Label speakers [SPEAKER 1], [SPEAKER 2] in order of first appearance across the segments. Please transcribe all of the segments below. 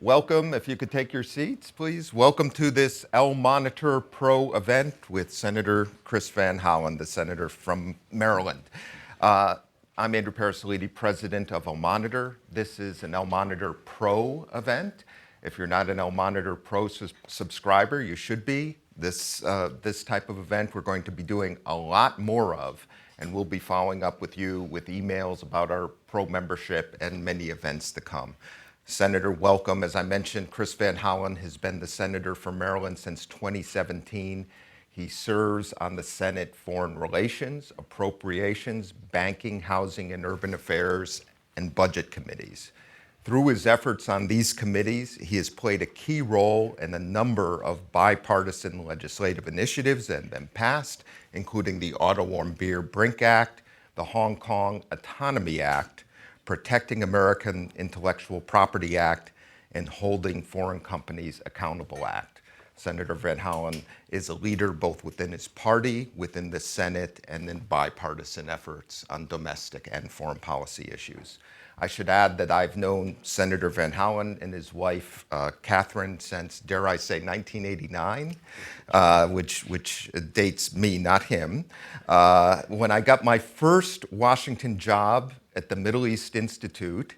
[SPEAKER 1] welcome. If you could take your seats, please. Welcome to this El Monitor Pro event with Senator Chris Van Hollen, the senator from Maryland. I'm Andrew Parasolidi, president of El Monitor. This is an El Monitor Pro event. If you're not an El Monitor Pro subscriber, you should be. This type of event we're going to be doing a lot more of, and we'll be following up with you with emails about our Pro membership and many events to come. Senator, welcome. As I mentioned, Chris Van Hollen has been the senator for Maryland since 2017. He serves on the Senate Foreign Relations, Appropriations, Banking, Housing and Urban Affairs, and Budget committees. Through his efforts on these committees, he has played a key role in a number of bipartisan legislative initiatives that have been passed, including the Auto-Warm-Beer Brink Act, the Hong Kong Autonomy Act, Protecting American Intellectual Property Act, and Holding Foreign Companies Accountable Act. Senator Van Hollen is a leader both within his party, within the Senate, and in bipartisan efforts on domestic and foreign policy issues. I should add that I've known Senator Van Hollen and his wife, Catherine, since, dare I say, 1989, which dates me, not him. When I got my first Washington job at the Middle East Institute,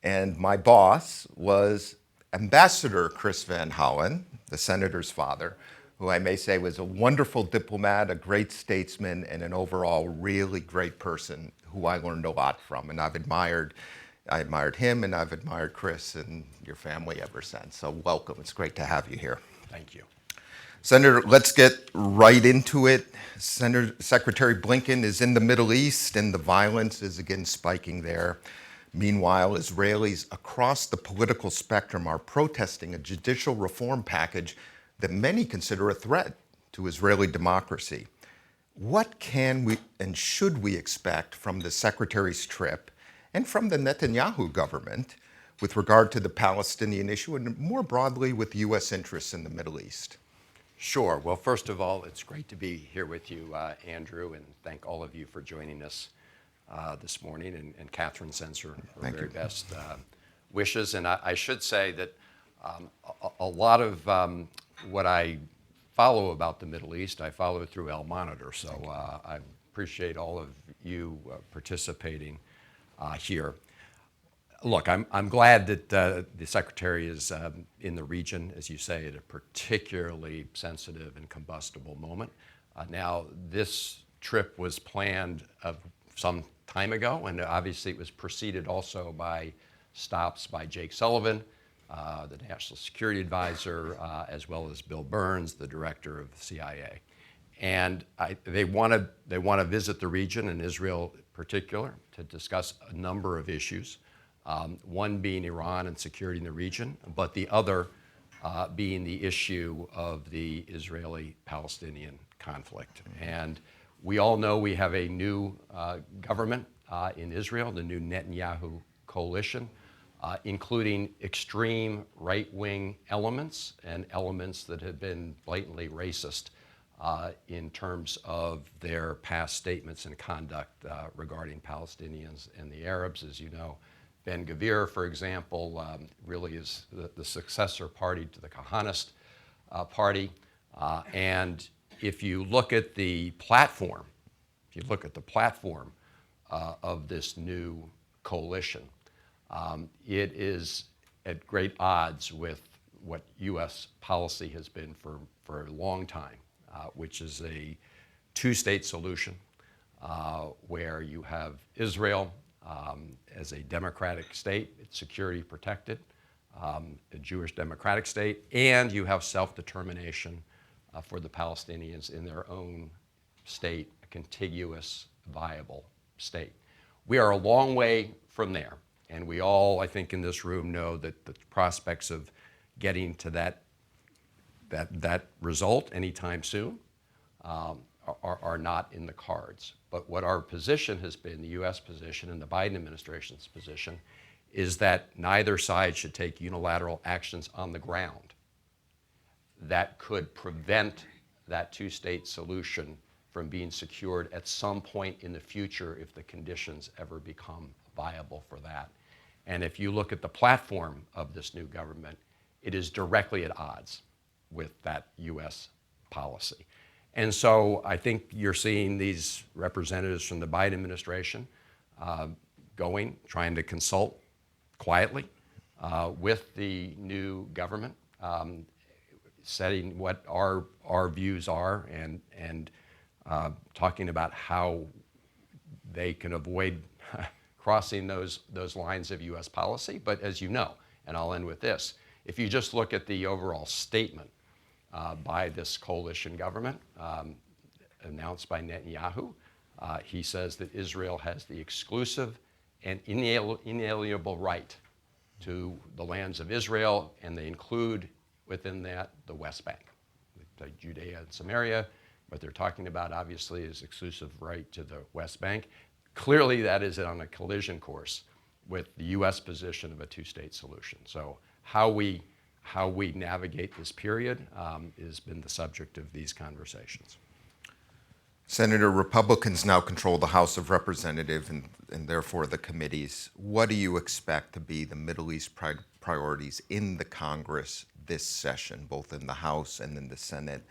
[SPEAKER 1] and my boss was Ambassador Chris Van Hollen, the senator's father, who I may say was a wonderful diplomat, a great statesman, and an overall really great person who I learned a lot from. And I admired him, and I've admired Chris and your family ever since. So welcome. It's great to have you here.
[SPEAKER 2] Thank you.
[SPEAKER 1] Senator, let's get right into it. Secretary Blinken is in the Middle East, and the violence is again spiking there. Meanwhile, Israelis across the political spectrum are protesting a judicial reform package that many consider a threat to Israeli democracy. What can we and should we expect from the Secretary's trip and from the Netanyahu government with regard to the Palestinian issue and more broadly with U.S. interests in the Middle East?
[SPEAKER 2] Sure. Well, first of all, it's great to be here with you, Andrew, and thank all of you for joining us this morning. And Catherine sends her very best wishes. And I should say that a lot of what I follow about the Middle East, I follow through El Monitor. So I appreciate all of you participating here. Look, I'm glad that the Secretary is in the region, as you say, at a particularly sensitive and combustible moment. Now, this trip was planned some time ago, and obviously it was preceded also by stops by Jake Sullivan, the National Security Advisor, as well as Bill Burns, the Director of the CIA. And they want to visit the region, and Israel in particular, to discuss a number of issues. One being Iran and security in the region, but the other being the issue of the Israeli-Palestinian conflict. And we all know we have a new government in Israel, the new Netanyahu coalition, including extreme right-wing elements and elements that have been blatantly racist in terms of their past statements and conduct regarding Palestinians and the Arabs. As you know, Ben-Gvir, for example, really is the successor party to the Kahanist party. And if you look at the platform, of this new coalition, it is at great odds with what U.S. policy has been for a long time, which is a two-state solution where you have Israel as a democratic state, it's security protected, a Jewish democratic state, and you have self-determination for the Palestinians in their own state, a contiguous, viable state. We are a long way from there, and we all, I think, in this room know that the prospects of getting to that result anytime soon are not in the cards. But what our position has been, the U.S. position and the Biden administration's position, is that neither side should take unilateral actions on the ground that could prevent that two-state solution from being secured at some point in the future if the conditions ever become viable for that. And if you look at the platform of this new government, it is directly at odds with that U.S. policy. And so I think you're seeing these representatives from the Biden administration trying to consult quietly with the new government, setting what our views are and talking about how they can avoid crossing those lines of U.S. policy. But as you know, and I'll end with this, if you just look at the overall statement by this coalition government announced by Netanyahu, he says that Israel has the exclusive and inalienable right to the lands of Israel, and they include within that the West Bank, Judea and Samaria. What they're talking about, obviously, is exclusive right to the West Bank. Clearly, that is on a collision course with the U.S. position of a two-state solution. So how we navigate this period has been the subject of these conversations.
[SPEAKER 1] Senator, Republicans now control the House of Representatives and therefore the committees. What do you expect to be the Middle East priorities in the Congress this session, both in the House and in the Senate?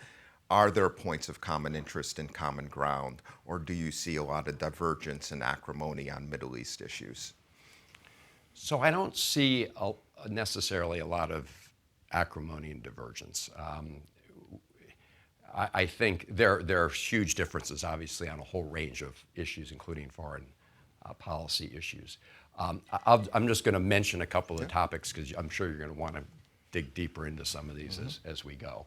[SPEAKER 1] Are there points of common interest and common ground, or do you see a lot of divergence and acrimony on Middle East issues?
[SPEAKER 2] So I don't see necessarily a lot of acrimony and divergence. I think there are huge differences, obviously, on a whole range of issues, including foreign policy issues. I'm just going to mention a couple of topics because I'm sure you're going to want to dig deeper into some of these as we go.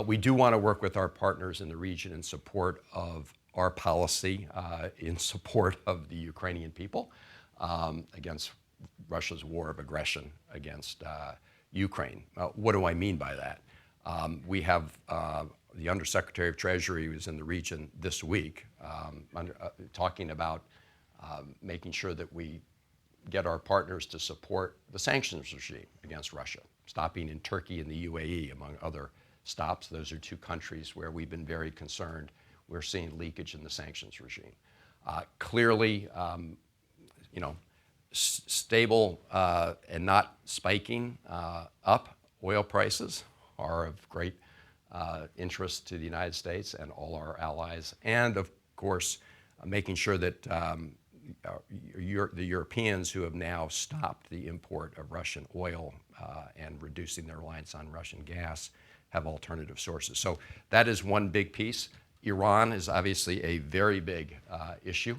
[SPEAKER 2] We do want to work with our partners in the region in support of our policy, in support of the Ukrainian people against Russia's war of aggression against Ukraine. What do I mean by that? We have the Undersecretary of Treasury who's in the region this week talking about making sure that we get our partners to support the sanctions regime against Russia, stopping in Turkey and the UAE, among other stops. Those are two countries where we've been very concerned. We're seeing leakage in the sanctions regime. Clearly, stable and not spiking up oil prices are of great interest to the United States and all our allies, and of course, making sure that the Europeans who have now stopped the import of Russian oil and reducing their reliance on Russian gas have alternative sources. So that is one big piece. Iran is obviously a very big issue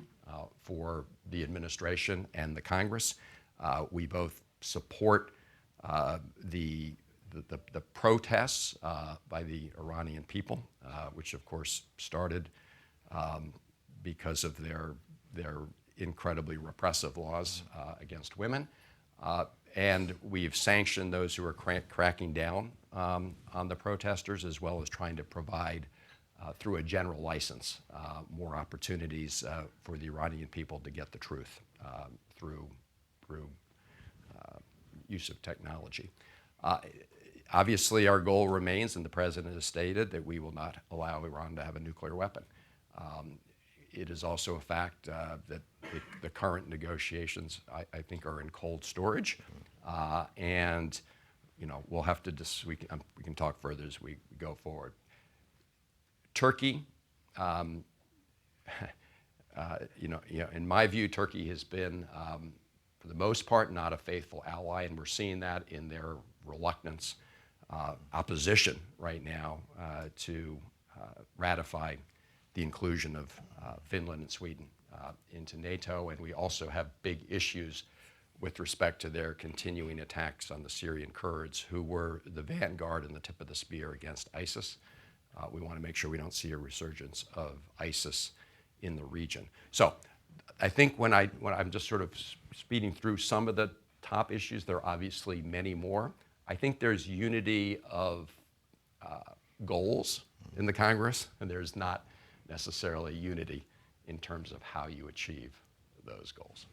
[SPEAKER 2] for the administration and the Congress. We both support the protests by the Iranian people, which of course started because of their incredibly repressive laws against women. And we've sanctioned those who are cracking down on the protesters, as well as trying to provide, through a general license, more opportunities for the Iranian people to get the truth through use of technology. Obviously, our goal remains, and the President has stated, that we will not allow Iran to have a nuclear weapon. It is also a fact that the current negotiations, I think, are in cold storage, and we'll have to we can talk further as we go forward. Turkey, in my view, Turkey has been, for the most part, not a faithful ally, and we're seeing that in their reluctance, opposition right now to ratify the inclusion of Finland and Sweden into NATO. And we also have big issues with respect to their continuing attacks on the Syrian Kurds, who were the vanguard and the tip of the spear against ISIS. We want to make sure we don't see a resurgence of ISIS in the region. So I think when I'm just sort of speeding through some of the top issues, there are obviously many more. I think there's unity of goals in the Congress, and there's not necessarily unity in terms of how you achieve those goals.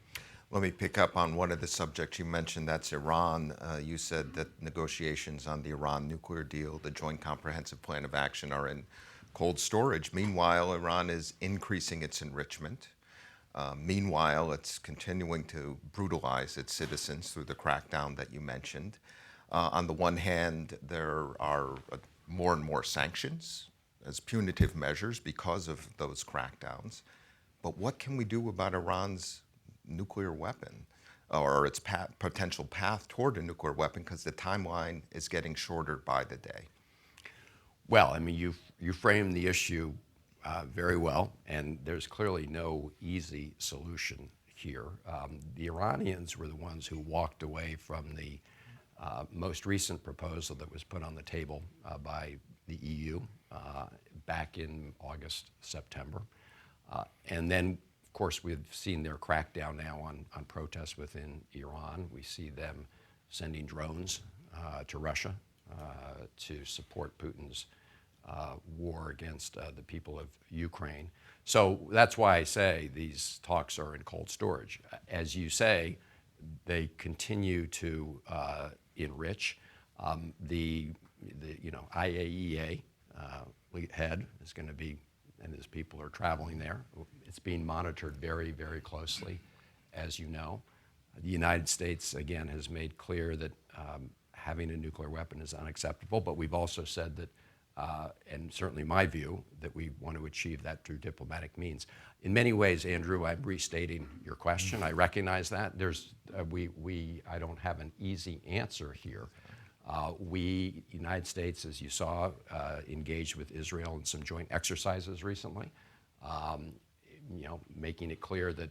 [SPEAKER 1] Let me pick up on one of the subjects you mentioned, that's Iran. You said that negotiations on the Iran nuclear deal, the Joint Comprehensive Plan of Action, are in cold storage. Meanwhile, Iran is increasing its enrichment. Meanwhile, it's continuing to brutalize its citizens through the crackdown that you mentioned. On the one hand, there are more and more sanctions as punitive measures because of those crackdowns. But what can we do about Iran's nuclear weapon or its potential path toward a nuclear weapon, because the timeline is getting shorter by the day?
[SPEAKER 2] Well, I mean, you framed the issue very well, and there's clearly no easy solution here. The Iranians were the ones who walked away from the most recent proposal that was put on the table by the EU back in August, September. And then, of course, we've seen their crackdown now on protests within Iran. We see them sending drones to Russia to support Putin's war against the people of Ukraine. So that's why I say these talks are in cold storage. As you say, they continue to enrich. The IAEA head is going to be, and his people are traveling there. It's being monitored very, very closely, as you know. The United States, again, has made clear that having a nuclear weapon is unacceptable, but we've also said that, and certainly my view, that we want to achieve that through diplomatic means. In many ways, Andrew, I'm restating your question. I recognize that. I don't have an easy answer here. We, United States, as you saw, engaged with Israel in some joint exercises recently, making it clear that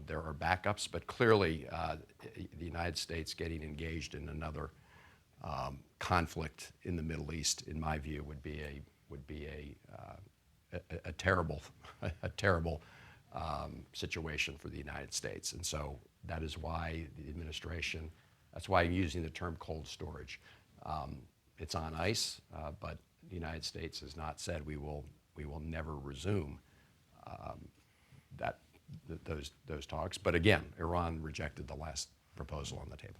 [SPEAKER 2] there are backups, but clearly the United States getting engaged in another conflict in the Middle East, in my view, would be a terrible situation for the United States. And so that is why the administration, that's why I'm using the term cold storage. It's on ice, but the United States has not said we will never resume those talks. But again, Iran rejected the last proposal on the table.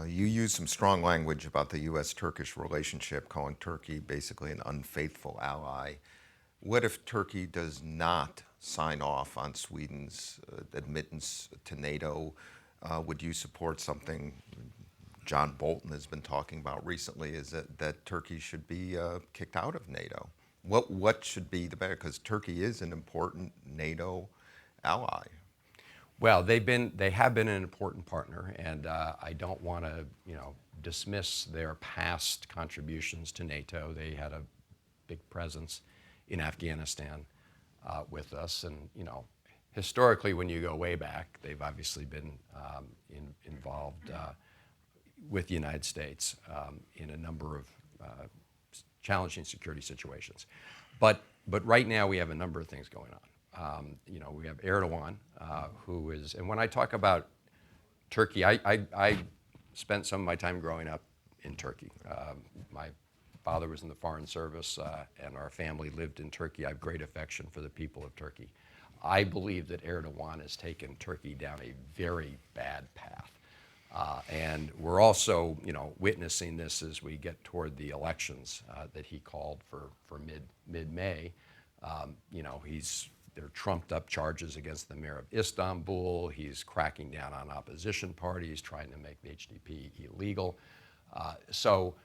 [SPEAKER 1] You used some strong language about the U.S.-Turkish relationship, calling Turkey basically an unfaithful ally. What if Turkey does not sign off on Sweden's admittance to NATO? Would you support something John Bolton has been talking about recently, is that Turkey should be kicked out of NATO? What should be the better? Because Turkey is an important NATO ally.
[SPEAKER 2] Well, they have been an important partner, and I don't want to, dismiss their past contributions to NATO. They had a big presence in Afghanistan with us, and historically, when you go way back, they've obviously been involved with the United States in a number of challenging security situations. But right now, we have a number of things going on. We have Erdogan, who is, and when I talk about Turkey, I spent some of my time growing up in Turkey. My father was in the Foreign Service, and our family lived in Turkey. I have great affection for the people of Turkey. I believe that Erdogan has taken Turkey down a very bad path. And we're also, witnessing this as we get toward the elections that he called for mid-May. There are trumped up charges against the mayor of Istanbul. He's cracking down on opposition parties, trying to make the HDP illegal. So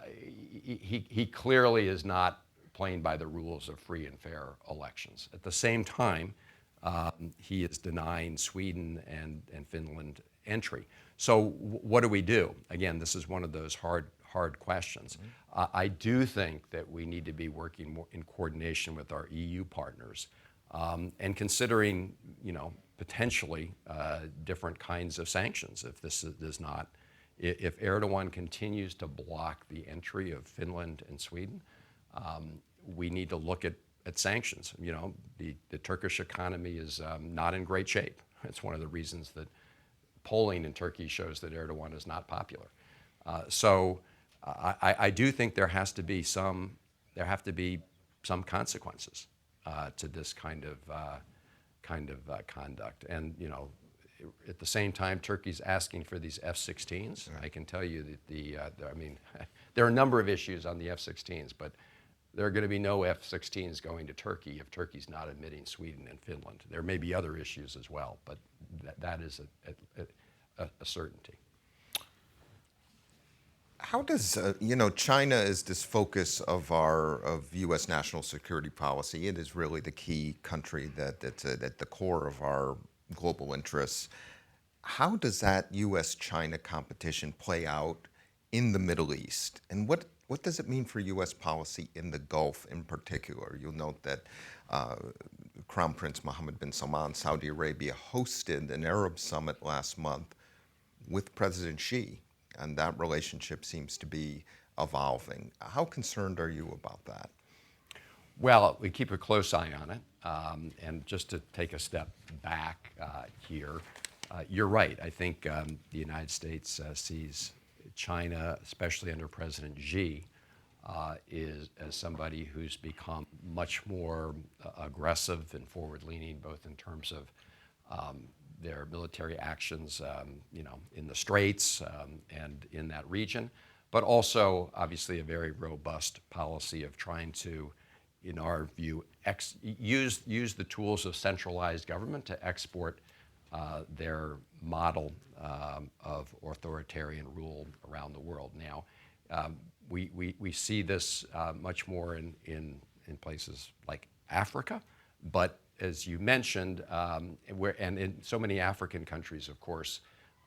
[SPEAKER 2] he clearly is not playing by the rules of free and fair elections. At the same time, he is denying Sweden and Finland entry. So what do we do? Again, this is one of those hard questions. I do think that we need to be working more in coordination with our EU partners and considering, potentially different kinds of sanctions if this does not. If Erdogan continues to block the entry of Finland and Sweden, we need to look at sanctions. The Turkish economy is not in great shape. It's one of the reasons that polling in Turkey shows that Erdogan is not popular. So I do think there have to be some consequences to this kind of conduct. And at the same time, Turkey's asking for these F-16s. I can tell you that there are a number of issues on the F-16s, but there are going to be no F-16s going to Turkey if Turkey's not admitting Sweden and Finland. There may be other issues as well, but that is a certainty.
[SPEAKER 1] How does, China is this focus of U.S. national security policy. It is really the key country that's at the core of our global interests. How does that U.S. China competition play out in the Middle East? And what does it mean for U.S. policy in the Gulf in particular? You'll note that Crown Prince Mohammed bin Salman, Saudi Arabia, hosted an Arab summit last month with President Xi, and that relationship seems to be evolving. How concerned are you about that?
[SPEAKER 2] Well, we keep a close eye on it. And just to take a step back here, you're right. I think the United States sees China, especially under President Xi, as somebody who's become much more aggressive and forward-leaning, both in terms of their military actions, in the Straits and in that region, but also obviously a very robust policy of trying to, in our view, use the tools of centralized government to export their model of authoritarian rule around the world. Now, we see this much more in places like Africa, but as you mentioned, and in so many African countries, of course,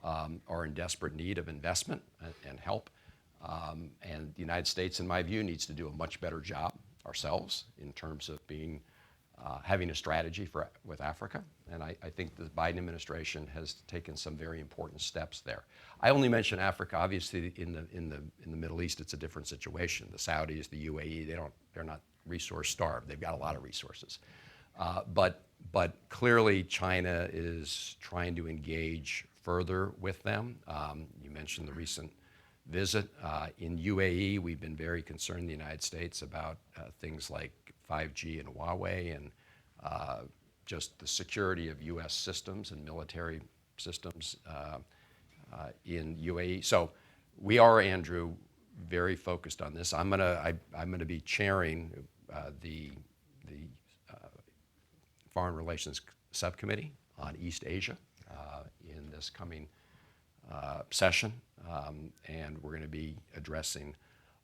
[SPEAKER 2] are in desperate need of investment and help. And the United States, in my view, needs to do a much better job ourselves in terms of having a strategy with Africa. And I think the Biden administration has taken some very important steps there. I only mention Africa. Obviously, in the Middle East, it's a different situation. The Saudis, the UAE, they're not resource starved. They've got a lot of resources. But clearly, China is trying to engage further with them. You mentioned the recent visit. In UAE, we've been very concerned in the United States about things like 5G and Huawei and just the security of U.S. systems and military systems in UAE. So we are, Andrew, very focused on this. I'm gonna be chairing the Foreign Relations Subcommittee on East Asia in this coming session, and we're going to be addressing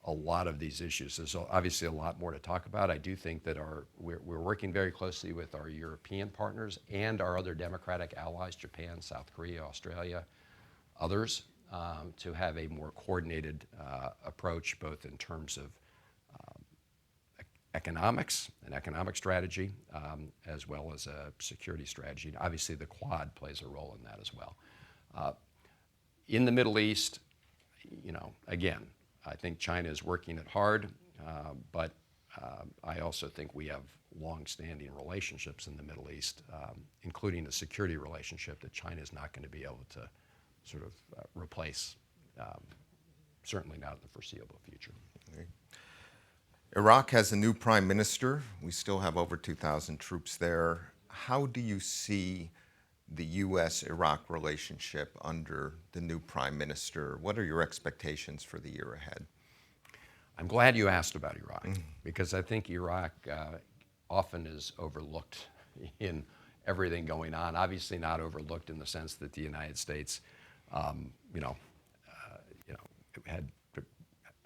[SPEAKER 2] a lot of these issues. There's obviously a lot more to talk about. I do think that we're working very closely with our European partners and our other democratic allies, Japan, South Korea, Australia, others, to have a more coordinated approach, both in terms of economics and economic strategy, as well as a security strategy. And obviously, the Quad plays a role in that as well. In the Middle East, again, I think China is working it hard, but I also think we have long-standing relationships in the Middle East, including a security relationship that China is not going to be able to sort of replace, certainly not in the foreseeable future.
[SPEAKER 1] Okay. Iraq has a new prime minister. We still have over 2,000 troops there. How do you see the U.S.-Iraq relationship under the new prime minister? What are your expectations for the year ahead?
[SPEAKER 2] I'm glad you asked about Iraq, because I think Iraq often is overlooked in everything going on. Obviously not overlooked in the sense that the United States,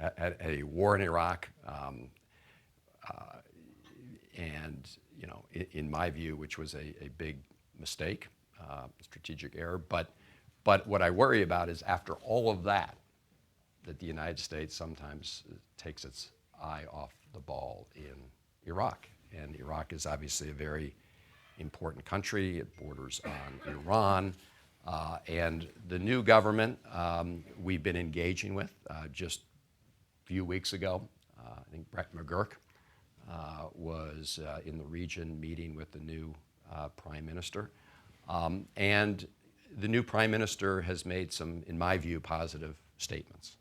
[SPEAKER 2] had a war in Iraq, and in my view, which was a big mistake, strategic error. But what I worry about is after all of that the United States sometimes takes its eye off the ball in Iraq. And Iraq is obviously a very important country. It borders on Iran. And the new government we've been engaging with just a few weeks ago, I think Brett McGurk was in the region meeting with the new prime minister. And the new prime minister has made some, in my view, positive statements.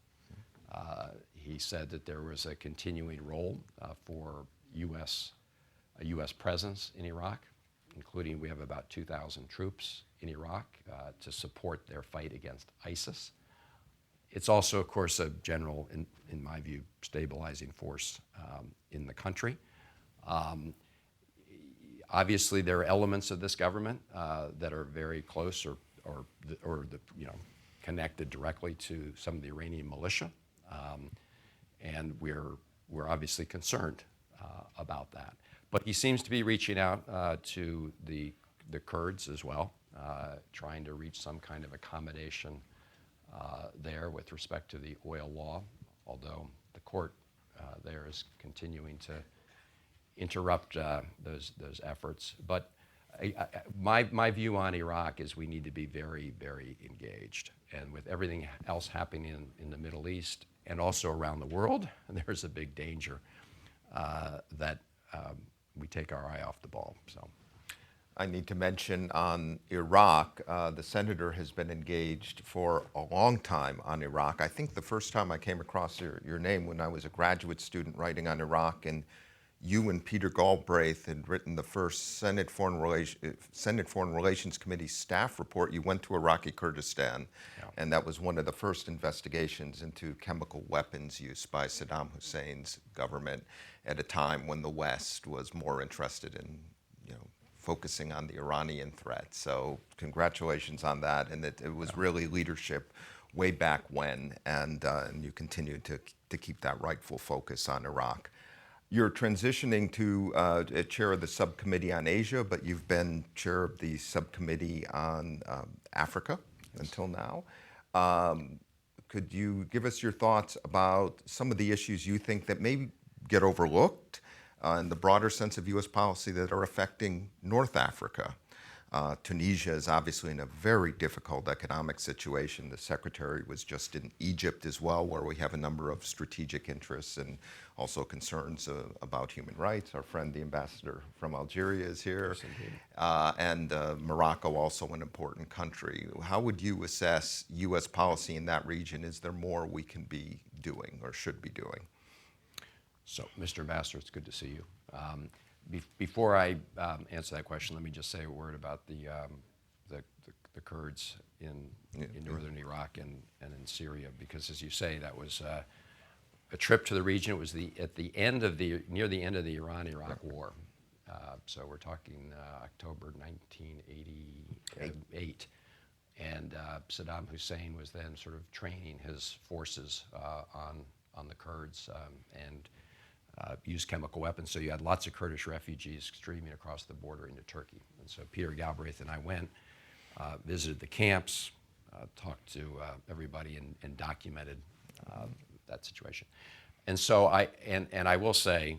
[SPEAKER 2] He said that there was a continuing role for a U.S. presence in Iraq, including we have about 2,000 troops in Iraq to support their fight against ISIS. It's also, of course, a general, in my view, stabilizing force in the country. Obviously, there are elements of this government that are very close or connected directly to some of the Iranian militia, and we're obviously concerned about that. But he seems to be reaching out to the Kurds as well, trying to reach some kind of accommodation there with respect to the oil law, although the court there is continuing to interrupt those efforts. But my view on Iraq is we need to be very, very engaged. And with everything else happening in the Middle East and also around the world, there's a big danger that we take our eye off the ball. So,
[SPEAKER 1] I need to mention on Iraq, the senator has been engaged for a long time on Iraq. I think the first time I came across your name when I was a graduate student writing on Iraq, and you and Peter Galbraith had written the first Senate Foreign Relations Committee staff report. You went to Iraqi Kurdistan, and that was one of the first investigations into chemical weapons use by Saddam Hussein's government at a time when the West was more interested in, focusing on the Iranian threat. So congratulations on that, and it was really leadership way back when, and you continue to keep that rightful focus on Iraq. You're transitioning to chair of the subcommittee on Asia, but you've been chair of the subcommittee on Africa until now. Could you give us your thoughts about some of the issues you think that may get overlooked in the broader sense of U.S. policy that are affecting North Africa? Tunisia is obviously in a very difficult economic situation. The secretary was just in Egypt as well, where we have a number of strategic interests and also concerns about human rights. Our friend, the ambassador from Algeria, is here.
[SPEAKER 2] Yes,
[SPEAKER 1] and Morocco, also an important country. How would you assess U.S. policy in that region? Is there more we can be doing or should be doing?
[SPEAKER 2] So, Mr. Ambassador, it's good to see you. Before I answer that question, let me just say a word about the Kurds in northern Iraq and in Syria, because, as you say, that was a trip to the region. It was near the end of the Iran-Iraq War. So we're talking October 1988, and Saddam Hussein was then sort of training his forces on the Kurds and used chemical weapons. So you had lots of Kurdish refugees streaming across the border into Turkey. And so Peter Galbraith and I went, visited the camps, talked to everybody, and documented that situation. And so I will say,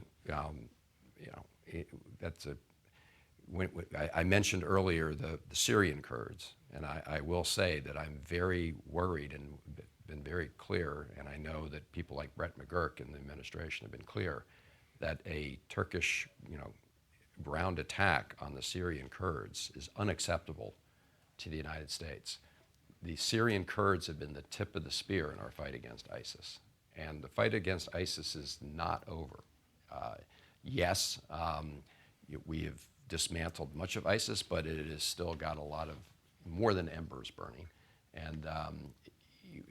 [SPEAKER 2] I mentioned earlier the Syrian Kurds, and I will say that I'm very worried and been very clear, and I know that people like Brett McGurk in the administration have been clear, that a Turkish, ground attack on the Syrian Kurds is unacceptable to the United States. The Syrian Kurds have been the tip of the spear in our fight against ISIS, and the fight against ISIS is not over. Yes, we have dismantled much of ISIS, but it has still got a lot of more than embers burning, and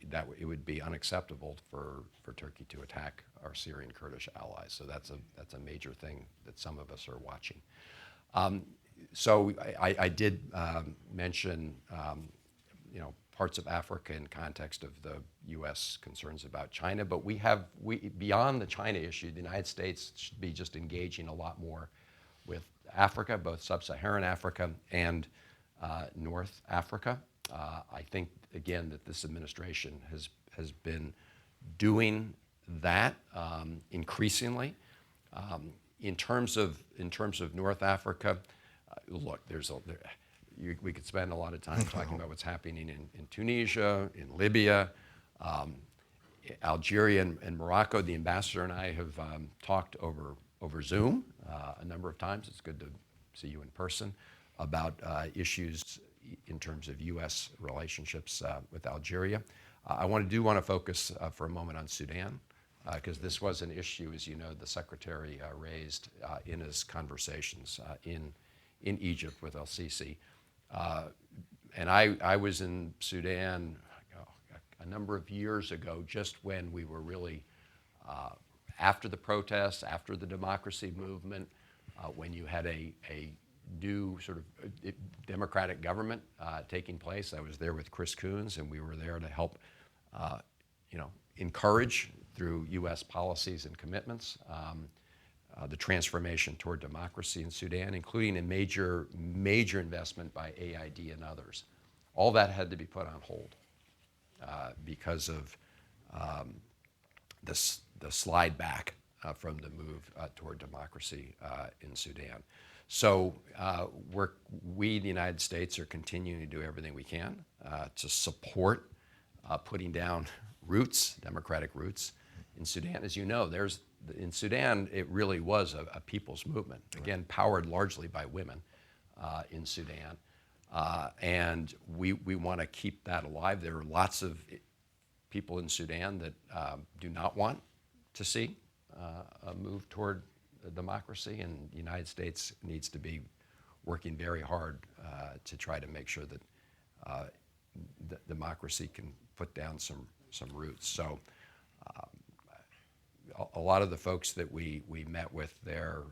[SPEAKER 2] that it would be unacceptable for Turkey to attack our Syrian Kurdish allies. So that's a major thing that some of us are watching. So I did mention parts of Africa in context of the U.S. concerns about China, but beyond the China issue, the United States should be just engaging a lot more with Africa, both sub-Saharan Africa and North Africa. I think, again, that this administration has been doing that increasingly. In terms of North Africa, look, we could spend a lot of time talking about what's happening in Tunisia, in Libya, Algeria, and Morocco. The ambassador and I have talked over Zoom a number of times. It's good to see you in person about issues in terms of U.S. relationships with Algeria. I want to focus for a moment on Sudan, because this was an issue, as you know, the Secretary raised in his conversations in Egypt with El-Sisi. And I was in Sudan, a number of years ago, just when we were really after the protests, after the democracy movement, when you had a new sort of democratic government taking place. I was there with Chris Coons, and we were there to help, encourage through U.S. policies and commitments the transformation toward democracy in Sudan, including a major investment by AID and others. All that had to be put on hold because of the slide back from the move toward democracy in Sudan. So we, the United States, are continuing to do everything we can to support putting down roots, democratic roots in Sudan. As you know, in Sudan, it really was a people's movement, again, powered largely by women in Sudan. And we want to keep that alive. There are lots of people in Sudan that do not want to see a move toward democracy, and the United States needs to be working very hard to try to make sure that democracy can put down some roots. So a lot of the folks that we met with there,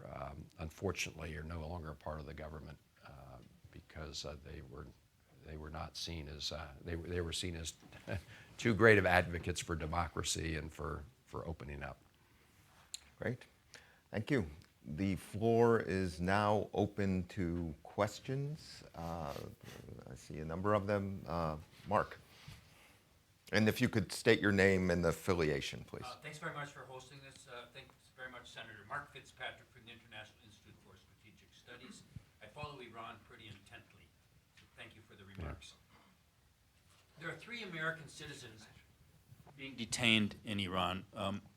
[SPEAKER 2] unfortunately, are no longer a part of the government because they were not seen as they were seen as too great of advocates for democracy and for opening up.
[SPEAKER 1] Great. Thank you. The floor is now open to questions. I see a number of them. Mark. And if you could state your name and the affiliation, please.
[SPEAKER 3] Thanks very much for hosting this. Thanks very much, Senator. Mark Fitzpatrick from the International Institute for Strategic Studies. I follow Iran pretty intently, so thank you for the remarks. There are 3 American citizens being detained in Iran.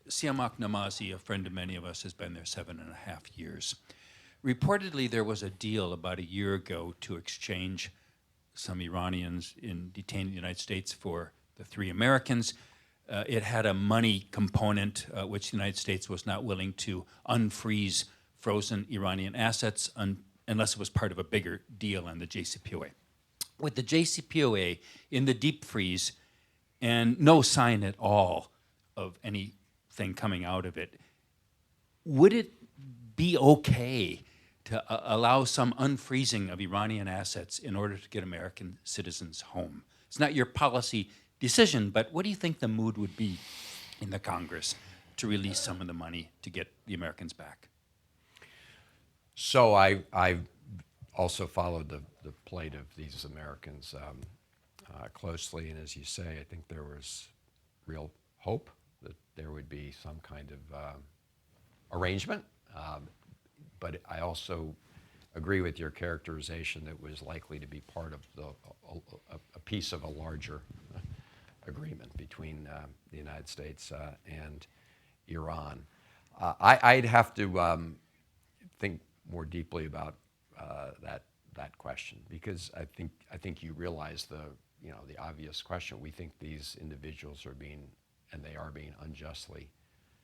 [SPEAKER 3] Siamak Namazi, a friend of many of us, has been there 7.5 years. Reportedly, there was a deal about a year ago to exchange some Iranians detained in the United States for the 3 Americans. It had a money component, which the United States was not willing to unfreeze frozen Iranian assets unless it was part of a bigger deal on the JCPOA. With the JCPOA in the deep freeze and no sign at all of anything coming out of it, would it be okay to allow some unfreezing of Iranian assets in order to get American citizens home? It's not your policy decision, but what do you think the mood would be in the Congress to release some of the money to get the Americans back?
[SPEAKER 2] So I also followed the plight of these Americans closely, and as you say, I think there was real hope that there would be some kind of arrangement, but I also agree with your characterization that it was likely to be part of a piece of a larger agreement between the United States and Iran. I'd have to think more deeply about that question, because I think you realize the obvious question. We think these individuals are being unjustly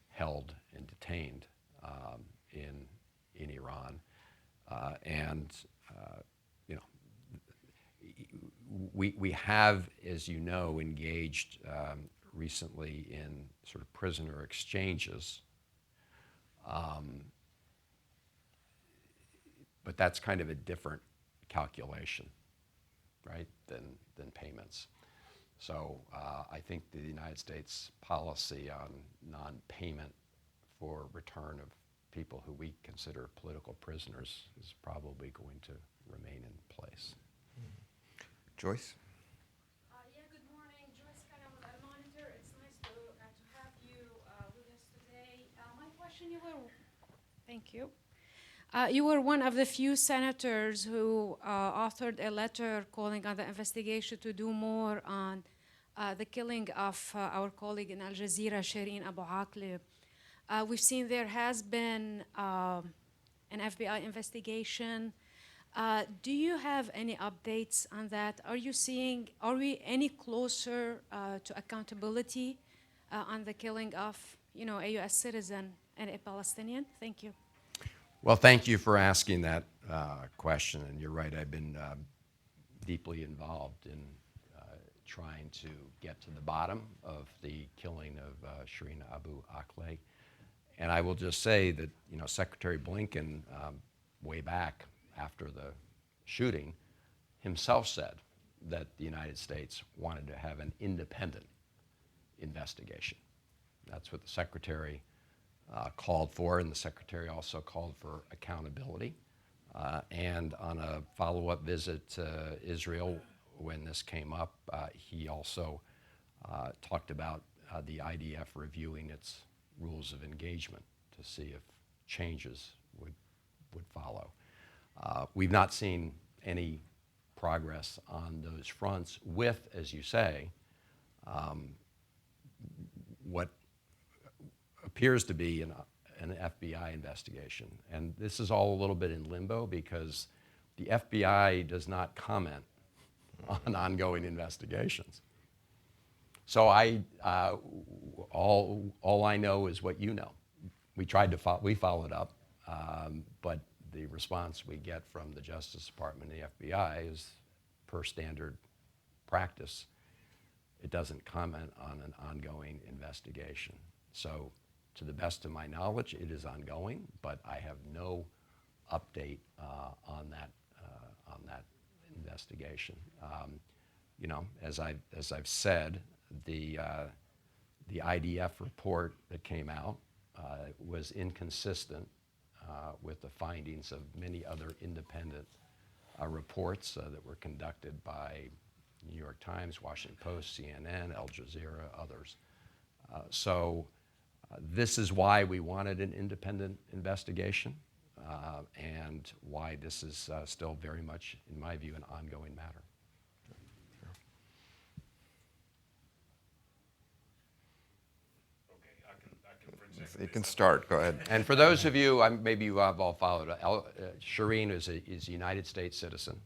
[SPEAKER 2] held and detained in Iran, and we have, as you know, engaged recently in sort of prisoner exchanges, but that's kind of a different calculation, right, than payments. So I think the United States policy on non-payment for return of people who we consider political prisoners is probably going to remain in place.
[SPEAKER 1] Joyce?
[SPEAKER 4] Yeah, good morning. Joyce Cannon with our Monitor. It's nice to have you with us today. My question, thank you. You were one of the few senators who authored a letter calling on the investigation to do more on the killing of our colleague in Al Jazeera, Shireen Abu Akleh. We've seen there has been an FBI investigation. Do you have any updates on that? Are we any closer to accountability on the killing of, a U.S. citizen and a Palestinian? Thank you.
[SPEAKER 2] Well, thank you for asking that question, and you're right, I've been deeply involved in trying to get to the bottom of the killing of Shireen Abu Akleh. And I will just say that, Secretary Blinken, way back after the shooting, himself said that the United States wanted to have an independent investigation. That's what the Secretary called for, and the Secretary also called for accountability. And on a follow-up visit to Israel, when this came up, he also talked about the IDF reviewing its rules of engagement to see if changes would follow. We've not seen any progress on those fronts with, as you say, what appears to be an FBI investigation. And this is all a little bit in limbo because the FBI does not comment on ongoing investigations. So all I know is what you know. We followed up, but the response we get from the Justice Department and the FBI is, per standard practice, it doesn't comment on an ongoing investigation. So, to the best of my knowledge, it is ongoing, but I have no update on that investigation. As I've said, the IDF report that came out was inconsistent with the findings of many other independent reports that were conducted by New York Times, Washington Post, CNN, Al Jazeera, others. So this is why we wanted an independent investigation and why this is still very much, in my view, an ongoing matter.
[SPEAKER 1] You can start. Go ahead.
[SPEAKER 2] And for those of you, maybe you have all followed, Shireen is a United States citizen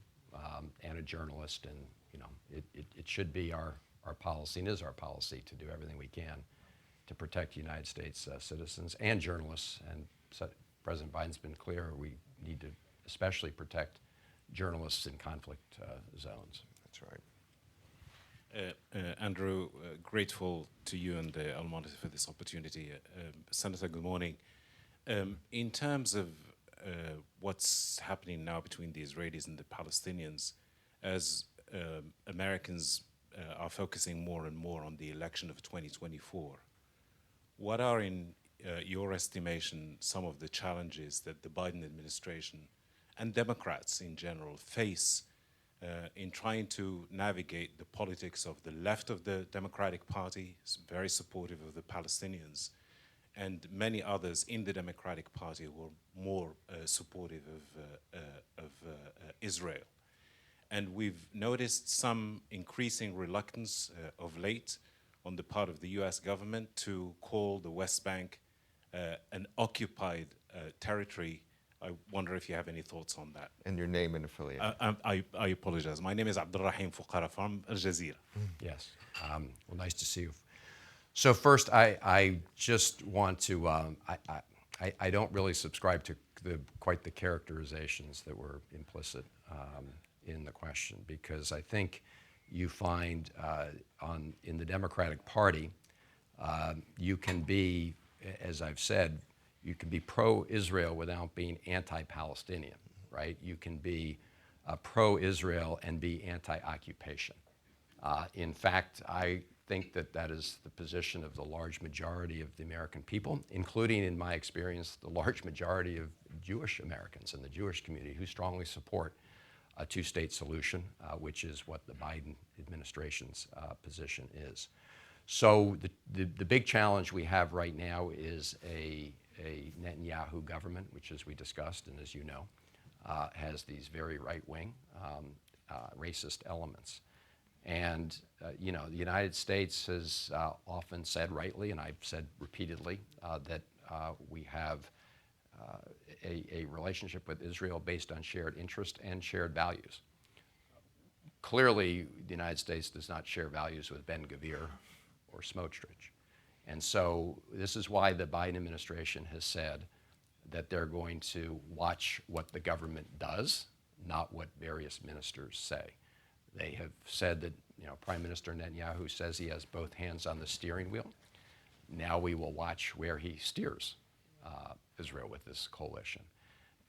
[SPEAKER 2] and a journalist, and it should be our policy, and is our policy, to do everything we can to protect United States citizens and journalists. And so President Biden's been clear we need to especially protect journalists in conflict zones.
[SPEAKER 1] That's right.
[SPEAKER 5] Andrew, grateful to you and Al Monitor for this opportunity. Senator, good morning. In terms of what's happening now between the Israelis and the Palestinians, as Americans are focusing more and more on the election of 2024, what are, in your estimation, some of the challenges that the Biden administration and Democrats in general face in trying to navigate the politics of the left of the Democratic Party, very supportive of the Palestinians, and many others in the Democratic Party who are more supportive of Israel? And we've noticed some increasing reluctance of late on the part of the U.S. government to call the West Bank an occupied territory. I wonder if you have any thoughts on that.
[SPEAKER 1] And your name and affiliation.
[SPEAKER 5] I apologize. My name is Abdulrahim Fuqara from Al Jazeera.
[SPEAKER 2] Yes. Well, nice to see you. So first, I just want to, I don't really subscribe to quite the characterizations that were implicit in the question, because I think you find in the Democratic Party, you can be, as I've said, you can be pro-Israel without being anti-Palestinian, right? You can be pro-Israel and be anti-occupation. In fact, I think that is the position of the large majority of the American people, including, in my experience, the large majority of Jewish Americans and the Jewish community who strongly support a two-state solution, which is what the Biden administration's position is. So the big challenge we have right now is a Netanyahu government, which, as we discussed and as you know, has these very right-wing racist elements. And the United States has often said rightly, and I've said repeatedly, that we have a relationship with Israel based on shared interest and shared values. Clearly, the United States does not share values with Ben-Gvir or Smotrich. And so this is why the Biden administration has said that they're going to watch what the government does, not what various ministers say. They have said that Prime Minister Netanyahu says he has both hands on the steering wheel. Now we will watch where he steers Israel with this coalition.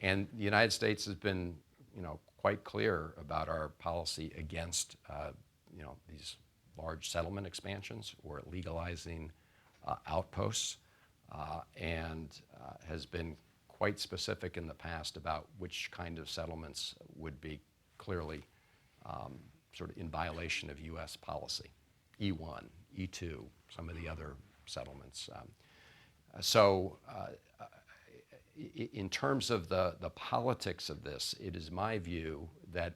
[SPEAKER 2] And the United States has been, quite clear about our policy against, these large settlement expansions or legalizing outposts, and has been quite specific in the past about which kind of settlements would be clearly sort of in violation of U.S. policy, E1, E2, some of the other settlements. In terms of the politics of this, it is my view that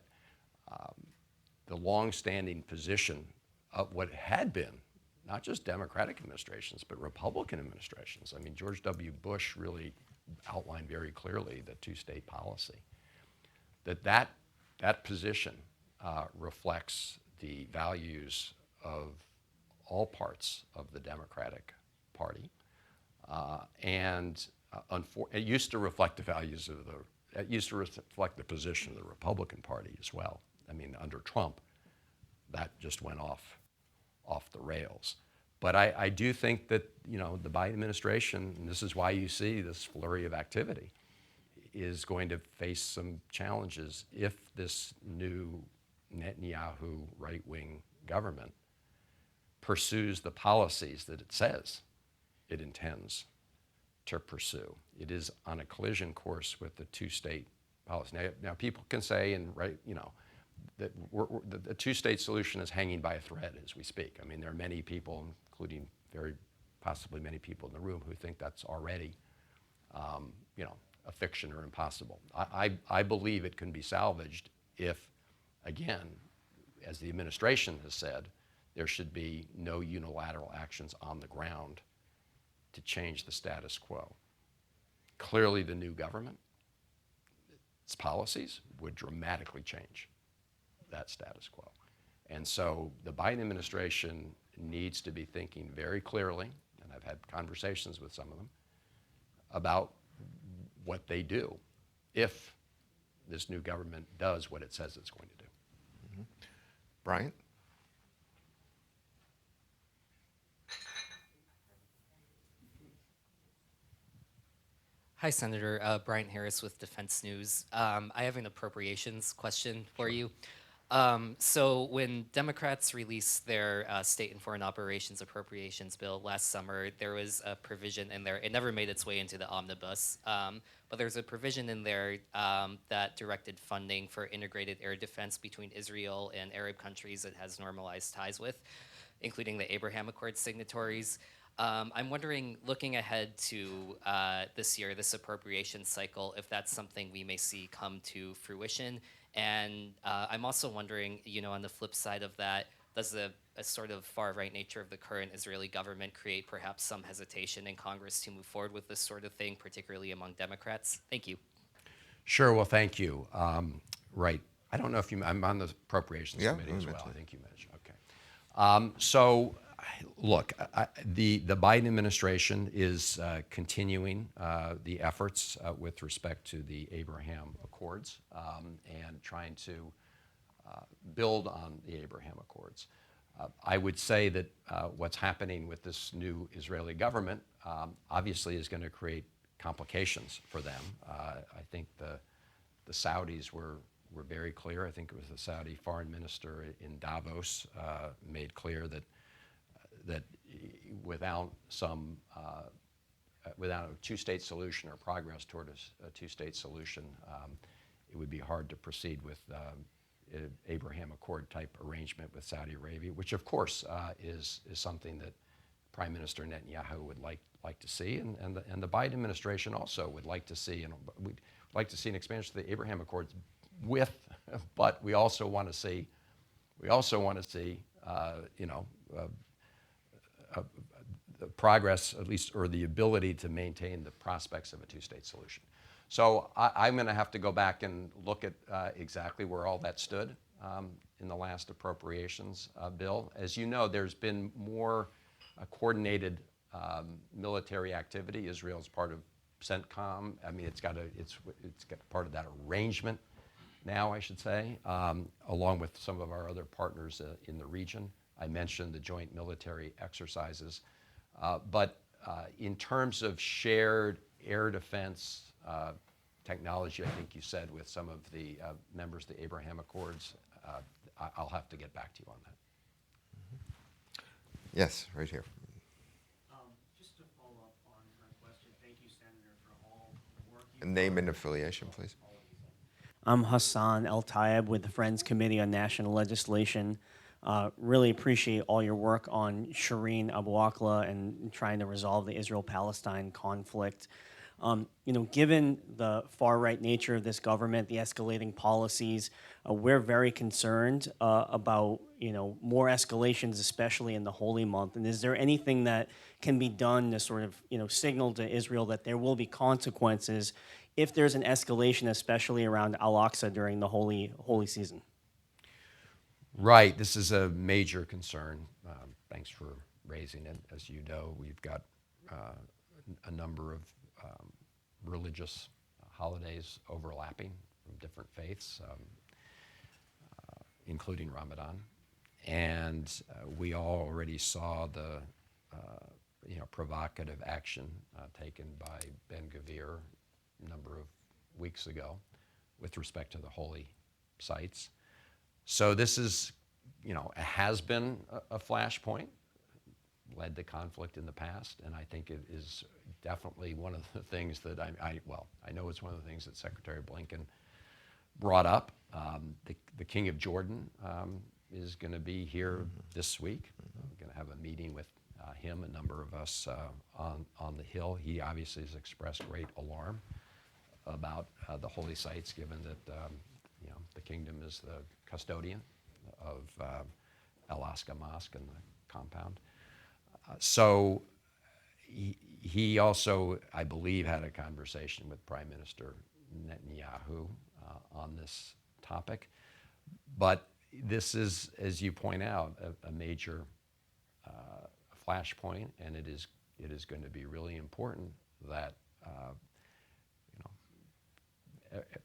[SPEAKER 2] the longstanding position of what had been not just Democratic administrations, but Republican administrations. I mean, George W. Bush really outlined very clearly the two-state policy. That position reflects the values of all parts of the Democratic Party, and it used to reflect the values of it used to reflect the position of the Republican Party as well. I mean, under Trump, that just went off the rails. But I do think that, the Biden administration, and this is why you see this flurry of activity, is going to face some challenges if this new Netanyahu right-wing government pursues the policies that it says it intends to pursue. It is on a collision course with the two-state policy. Now people can say, that the two-state solution is hanging by a thread as we speak. I mean, there are many people, including very possibly many people in the room, who think that's already, a fiction or impossible. I believe it can be salvaged if, again, as the administration has said, there should be no unilateral actions on the ground to change the status quo. Clearly, the new government, its policies would dramatically change that status quo. And so the Biden administration needs to be thinking very clearly, and I've had conversations with some of them, about what they do if this new government does what it says it's going to do.
[SPEAKER 1] Mm-hmm. Bryant?
[SPEAKER 6] Hi, Senator. Brian Harris with Defense News. I have an appropriations question for you. So when Democrats released their State and Foreign Operations Appropriations bill last summer, there was a provision in there. It never made its way into the omnibus, but there's a provision in there that directed funding for integrated air defense between Israel and Arab countries it has normalized ties with, including the Abraham Accords signatories. I'm wondering, looking ahead to this year, this appropriation cycle, if that's something we may see come to fruition. And I'm also wondering, on the flip side of that, does a sort of far-right nature of the current Israeli government create perhaps some hesitation in Congress to move forward with this sort of thing, particularly among Democrats? Thank you.
[SPEAKER 2] Sure, well, thank you. Right. I don't know if I'm on the Appropriations Committee as well. I think you mentioned, okay. Look, the Biden administration is continuing the efforts with respect to the Abraham Accords and trying to build on the Abraham Accords. I would say that what's happening with this new Israeli government obviously is going to create complications for them. I think the Saudis were very clear. I think it was the Saudi foreign minister in Davos made clear that without a two-state solution or progress toward a two-state solution, it would be hard to proceed with Abraham Accord type arrangement with Saudi Arabia, which of course is something that Prime Minister Netanyahu would like to see, and the Biden administration also would like to see, and we'd like to see an expansion of the Abraham Accords but we also want to see the progress, at least, or the ability to maintain the prospects of a two-state solution. So I'm going to have to go back and look at exactly where all that stood in the last appropriations bill. As you know, there's been more coordinated military activity. Israel's part of CENTCOM. I mean, it's got part of that arrangement now, I should say, along with some of our other partners in the region. I mentioned the joint military exercises. But in terms of shared air defense technology, I think you said with some of the members of the Abraham Accords, I'll have to get back to you on that.
[SPEAKER 1] Yes, right here.
[SPEAKER 7] Just to follow up on my question, thank you, Senator, for all the work you've
[SPEAKER 1] And name and affiliation, please.
[SPEAKER 7] I'm Hassan El Tayeb with the Friends Committee on National Legislation. Really appreciate all your work on Shireen Abu Akleh and trying to resolve the Israel-Palestine conflict. Given the far-right nature of this government, the escalating policies, we're very concerned about, more escalations, especially in the holy month. And is there anything that can be done to sort of, signal to Israel that there will be consequences if there's an escalation, especially around Al-Aqsa during the holy season?
[SPEAKER 2] Right. This is a major concern. Thanks for raising it. As you know, we've got a number of religious holidays overlapping from different faiths, including Ramadan. And we already saw the provocative action taken by Ben-Gvir a number of weeks ago with respect to the holy sites. So this is, has been a flashpoint, led to conflict in the past, and I think it is definitely one of the things that I know it's one of the things that Secretary Blinken brought up. The King of Jordan is going to be here this week. We're going to have a meeting with him, a number of us on the Hill. He obviously has expressed great alarm about the holy sites, given that the kingdom is the custodian of Al-Aqsa Mosque and the compound. So he also, I believe, had a conversation with Prime Minister Netanyahu on this topic. But this is, as you point out, a major flashpoint, and it is going to be really important that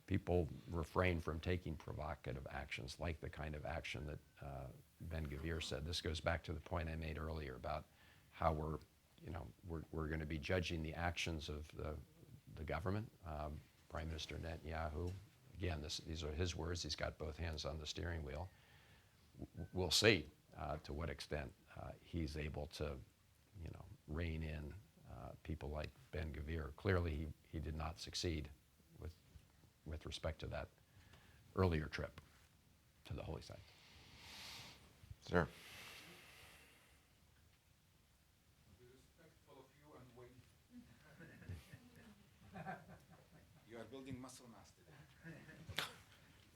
[SPEAKER 2] people refrain from taking provocative actions like the kind of action that Ben-Gvir said. This goes back to the point I made earlier about how we're going to be judging the actions of the government. Prime Minister Netanyahu, again, these are his words. He's got both hands on the steering wheel. We'll see to what extent he's able to, rein in people like Ben-Gvir. Clearly, he did not succeed with respect to that earlier trip to the holy sites.
[SPEAKER 1] Sir.
[SPEAKER 8] Be respectful of you and wait. You are building muscle mass today.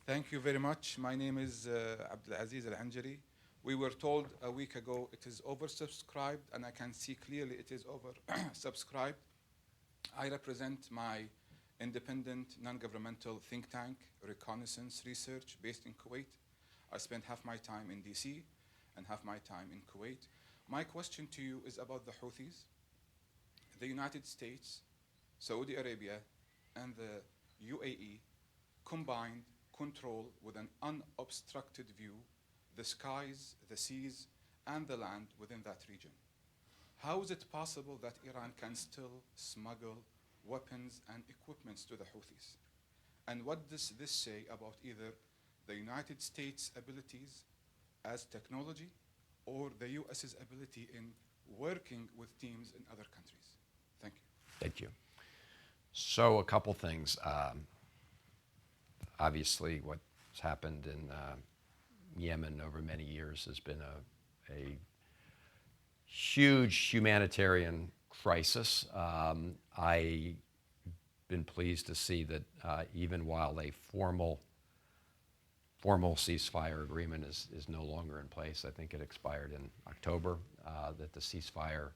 [SPEAKER 8] Thank you very much. My name is Abdulaziz Al-Anjari. We were told a week ago it is oversubscribed, and I can see clearly it is oversubscribed. I represent my independent, non-governmental think tank, Reconnaissance Research, based in Kuwait. I spent half my time in DC and half my time in Kuwait. My question to you is about the Houthis. The United States, Saudi Arabia, and the UAE combined control with an unobstructed view the skies, the seas, and the land within that region. How is it possible that Iran can still smuggle weapons and equipments to the Houthis? And what does this say about either the United States' abilities as technology or the US's ability in working with teams in other countries? Thank you.
[SPEAKER 2] Thank you. So a couple things. Obviously, what's happened in Yemen over many years has been a huge humanitarian crisis. I've been pleased to see that even while a formal ceasefire agreement is no longer in place, I think it expired in October, that the ceasefire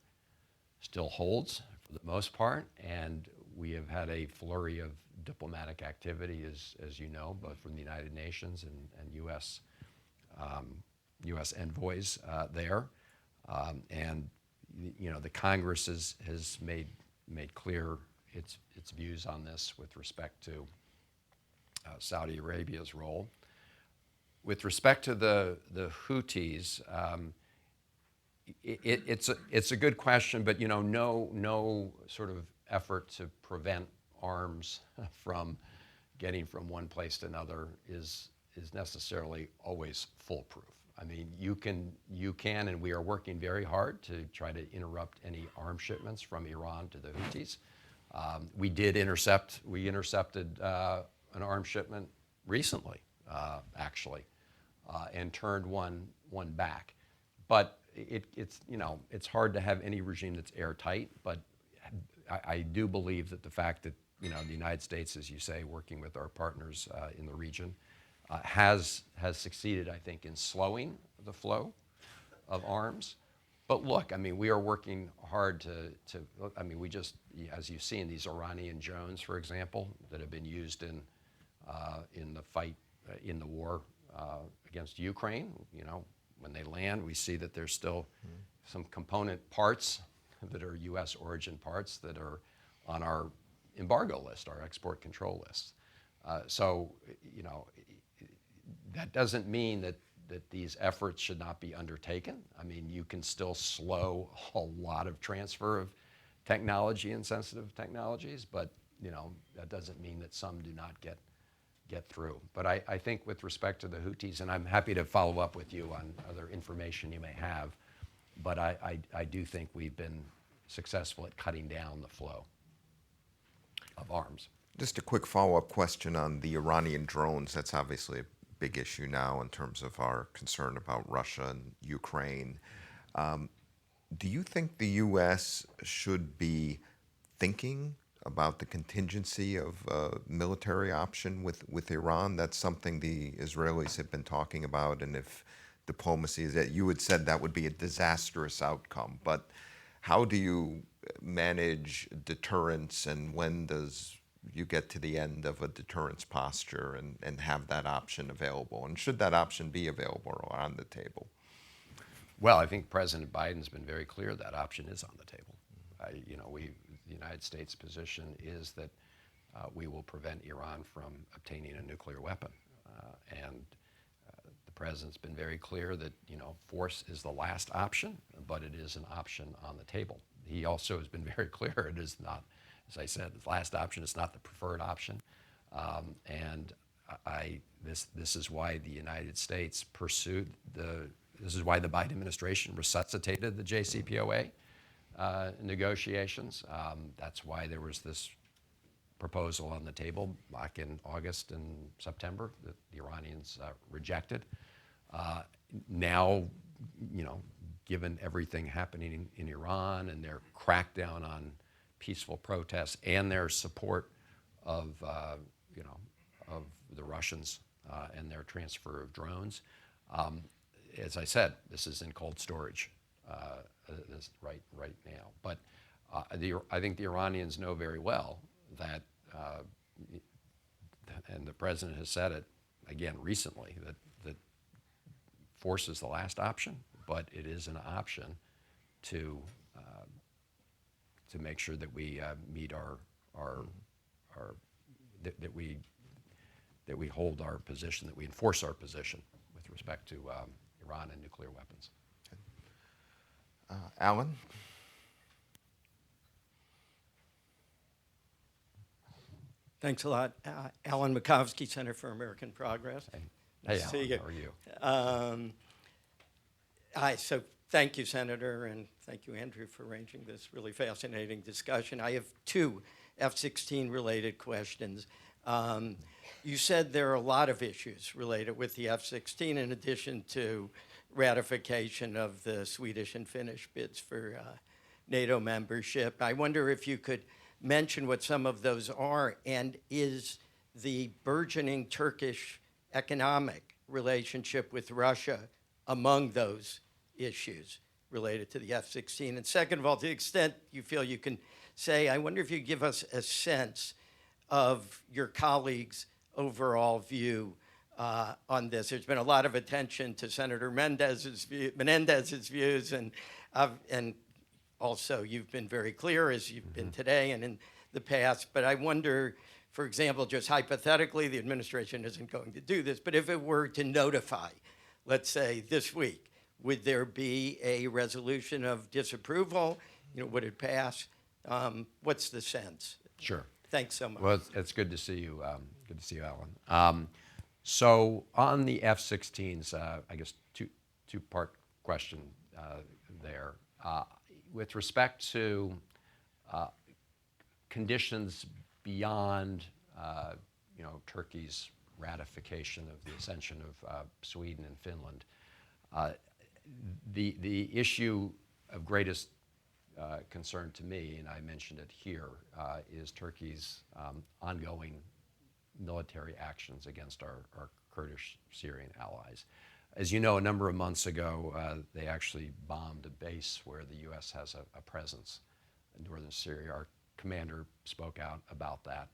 [SPEAKER 2] still holds for the most part, and we have had a flurry of diplomatic activity, as you know, both from the United Nations and U.S. envoys there, and the Congress has made clear its views on this with respect to Saudi Arabia's role. With respect to the Houthis, it's a good question, but no sort of effort to prevent arms from getting from one place to another is necessarily always foolproof. I mean, you can, and we are working very hard to try to interrupt any arms shipments from Iran to the Houthis. We intercepted an arms shipment recently, actually, and turned one back. But it's hard to have any regime that's airtight. But I do believe that the fact that the United States, as you say, working with our partners in the region, has succeeded, I think, in slowing the flow of arms. But look, I mean, we are working hard to I mean, we just, as you've seen, these Iranian drones, for example, that have been used in the fight, in the war against Ukraine. When they land, we see that there's still some component parts that are U.S. origin parts that are on our embargo list, our export control list. So, that doesn't mean that these efforts should not be undertaken. I mean, you can still slow a lot of transfer of technology and sensitive technologies, but that doesn't mean that some do not get through. But I think with respect to the Houthis, and I'm happy to follow up with you on other information you may have, but I do think we've been successful at cutting down the flow of arms.
[SPEAKER 1] Just a quick follow-up question on the Iranian drones. That's obviously a big issue now in terms of our concern about Russia and Ukraine. Do you think the U.S. should be thinking about the contingency of a military option with Iran? That's something the Israelis have been talking about, and if diplomacy is that, you had said that would be a disastrous outcome. But how do you manage deterrence, and when does you get to the end of a deterrence posture and have that option available? And should that option be available or on the table?
[SPEAKER 2] Well, I think President Biden's been very clear that option is on the table. The United States' position is that we will prevent Iran from obtaining a nuclear weapon. And the President's been very clear that, force is the last option, but it is an option on the table. He also has been very clear it is not, as I said, the last option is not the preferred option. And this is why the United States this is why the Biden administration resuscitated the JCPOA negotiations. That's why there was this proposal on the table back in August and September that the Iranians rejected. Now, given everything happening in Iran and their crackdown on peaceful protests and their support of the Russians and their transfer of drones, as I said, this is in cold storage right now. But I think the Iranians know very well that, and the President has said it again recently, that force is the last option, but it is an option to make sure that we meet that we hold our position, that we enforce our position with respect to Iran and nuclear weapons.
[SPEAKER 1] Alan?
[SPEAKER 9] Thanks a lot. Alan Makovsky, Center for American Progress.
[SPEAKER 2] Hey,
[SPEAKER 9] See
[SPEAKER 2] Alan,
[SPEAKER 9] you.
[SPEAKER 2] how are you?
[SPEAKER 9] Hi, so thank you, Senator, and thank you, Andrew, for arranging this really fascinating discussion. I have two F-16 related questions. You said there are a lot of issues related with the F-16 in addition to ratification of the Swedish and Finnish bids for NATO membership. I wonder if you could mention what some of those are, and is the burgeoning Turkish economic relationship with Russia among those issues related to the F-16? And second of all, to the extent you feel you can say, I wonder if you give us a sense of your colleagues' overall view on this. There's been a lot of attention to Senator Menendez's views, and also you've been very clear, as you've been today and in the past. But I wonder For example, just hypothetically, the administration isn't going to do this, but if it were to notify, let's say this week, would there be a resolution of disapproval? Would it pass? What's the sense?
[SPEAKER 2] Sure.
[SPEAKER 9] Thanks so much.
[SPEAKER 2] Well, it's good to see you. Good to see you, Alan. So on the F-16s, I guess two-part question there. With respect to conditions beyond, Turkey's ratification of the accession of Sweden and Finland, the issue of greatest concern to me, and I mentioned it here, is Turkey's ongoing military actions against our Kurdish Syrian allies. As you know, a number of months ago, they actually bombed a base where the U.S. has a presence in northern Syria. Our commander spoke out about that.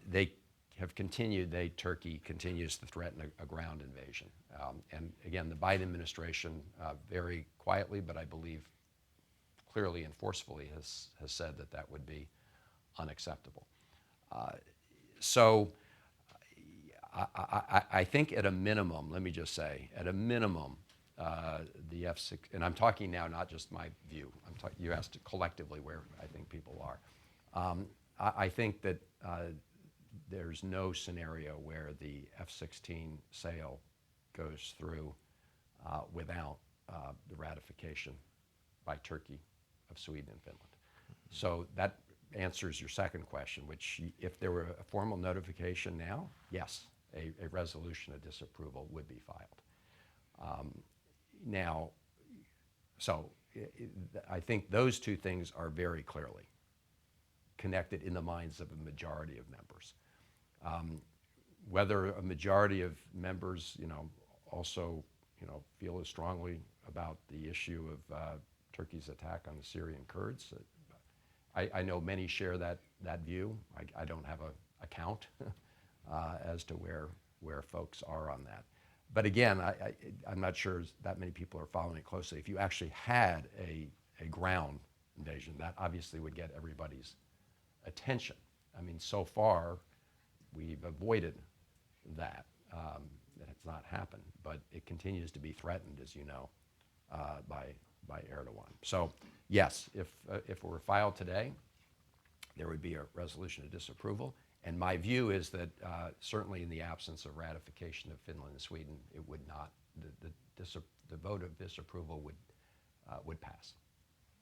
[SPEAKER 2] They have continued, Turkey continues to threaten a ground invasion. And again, the Biden administration, very quietly, but I believe clearly and forcefully, has said that would be unacceptable. So I think at a minimum, let me just say, at a minimum, the F-16, and I'm talking now not just my view, you asked collectively where I think people are. I think that there's no scenario where the F-16 sale goes through without the ratification by Turkey of Sweden and Finland. So that answers your second question, which if there were a formal notification now, yes, a resolution of disapproval would be filed. Now, so I think those two things are very clearly connected in the minds of a majority of members. Whether a majority of members, also, feel as strongly about the issue of Turkey's attack on the Syrian Kurds, I know many share that view. I don't have a count as to where folks are on that. But again, I'm not sure that many people are following it closely. If you actually had a ground invasion, that obviously would get everybody's attention. I mean, so far, we've avoided that. That has not happened, but it continues to be threatened, as you know, by Erdogan. So yes, if it were filed today, there would be a resolution of disapproval. And my view is that certainly in the absence of ratification of Finland and Sweden, it would not, the vote of disapproval would pass.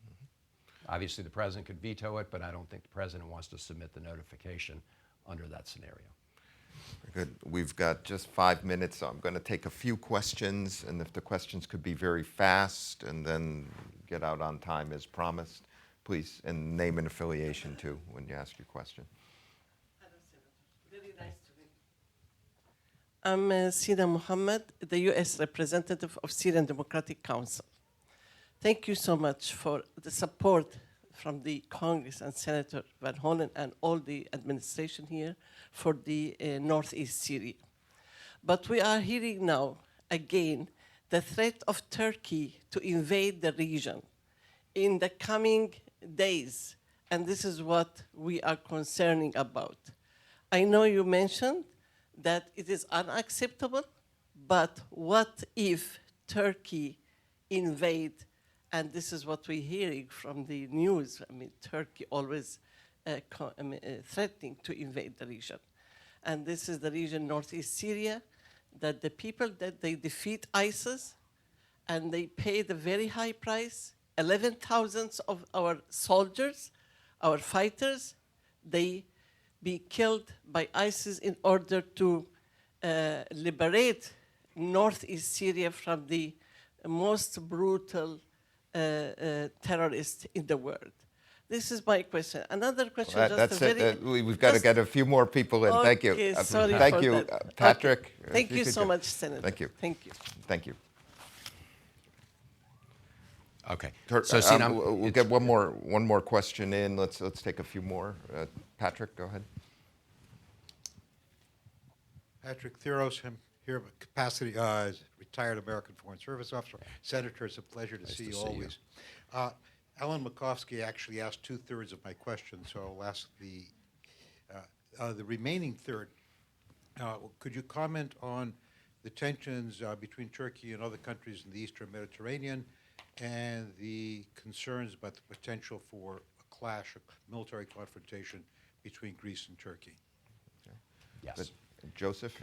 [SPEAKER 2] Mm-hmm. Obviously the president could veto it, but I don't think the president wants to submit the notification under that scenario.
[SPEAKER 1] Very good. We've got just 5 minutes, so I'm going to take a few questions, and if the questions could be very fast and then get out on time as promised, please, and name and affiliation too when you ask your question.
[SPEAKER 10] Very nice to meet you. I'm Sina Mohammed, the U.S. representative of Syrian Democratic Council. Thank you so much for the support from the Congress and Senator Van Hollen and all the administration here for the Northeast Syria. But we are hearing now, again, the threat of Turkey to invade the region in the coming days, and this is what we are concerning about. I know you mentioned that it is unacceptable, but what if Turkey invade, and this is what we're hearing from the news. I mean, Turkey always threatening to invade the region. And this is the region, Northeast Syria, that the people that they defeat ISIS, and they pay the very high price, 11,000 of our soldiers, our fighters, they be killed by ISIS in order to liberate Northeast Syria from the most brutal terrorists in the world. This is my question. Another question.
[SPEAKER 1] Well, that's it. We've got to get a few more people in. Thank you.
[SPEAKER 10] Okay, sorry
[SPEAKER 1] thank
[SPEAKER 10] for
[SPEAKER 1] you,
[SPEAKER 10] that.
[SPEAKER 1] Patrick.
[SPEAKER 10] Okay. Thank you so much, Senator.
[SPEAKER 1] Thank you.
[SPEAKER 10] Thank you.
[SPEAKER 1] Thank you.
[SPEAKER 2] Okay.
[SPEAKER 1] So, we'll get one more question in. Let's take a few more. Patrick, go ahead.
[SPEAKER 11] Patrick Theros, I'm here in capacity as retired American Foreign Service officer. Senator, it's a pleasure to see you always. Ellen Makovsky actually asked 2/3 of my question, so I'll ask The remaining third, could you comment on the tensions between Turkey and other countries in the Eastern Mediterranean and the concerns about the potential for a clash, a military confrontation between Greece and Turkey?
[SPEAKER 2] Yes.
[SPEAKER 1] But, Joseph?